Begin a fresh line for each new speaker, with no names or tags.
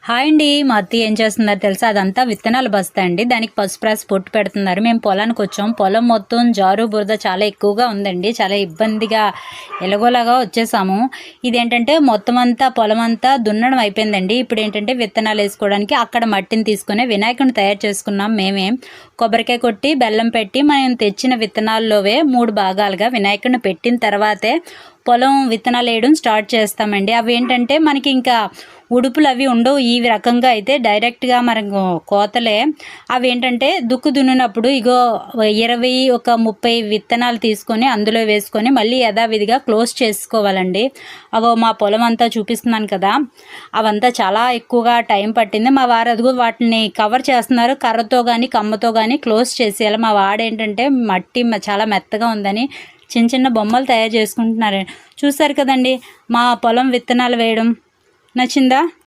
Hi అండి. మా అత్తయ్య ఏం చేస్తున్నారు తెలుసా? అదంతా విత్తనాల బస్తా అండి. దానికి పసుపు రాసి పొట్టు పెడుతున్నారు. మేము పొలానికి వచ్చాం. పొలం మొత్తం జారు బురద చాలా ఎక్కువగా ఉందండి. చాలా ఇబ్బందిగా ఎలాగోలాగా వచ్చేసాము. ఇదేంటంటే మొత్తం అంతా పొలం అంతా దున్నడం అయిపోయిందండి. ఇప్పుడు ఏంటంటే విత్తనాలు వేసుకోవడానికి అక్కడ మట్టిని తీసుకుని వినాయకుడిని తయారు చేసుకున్నాం. మేమే కొబ్బరికాయ కొట్టి బెల్లం పెట్టి మనం తెచ్చిన విత్తనాల్లోవే 3 భాగాలుగా వినాయకుడిని పెట్టిన తర్వాతే పొలం విత్తనాలు వేయడం స్టార్ట్ చేస్తామండి. అవి ఏంటంటే మనకి ఇంకా ఉడుపులు అవి ఉండవు. ఈ రకంగా అయితే డైరెక్ట్గా మనకు కోతలే. అవి ఏంటంటే దుక్కు దున్నినప్పుడు ఇగో 20 ఒక 30 విత్తనాలు తీసుకొని అందులో వేసుకొని మళ్ళీ యథావిధిగా క్లోజ్ చేసుకోవాలండి. అగో మా పొలం అంతా చూపిస్తున్నాను కదా, అవంతా చాలా ఎక్కువగా టైం పట్టింది. మా వారు అదిగో వాటిని కవర్ చేస్తున్నారు. కర్రతో కానీ కమ్మతో కానీ క్లోజ్ చేసేయాలి. మా వాడు ఏంటంటే మట్టి చాలా మెత్తగా ఉందని చిన్న చిన్న బొమ్మలు తయారు చేసుకుంటున్నారు. చూసారు కదండి మా పొలం విత్తనాలు వేయడం. నచ్చిందా?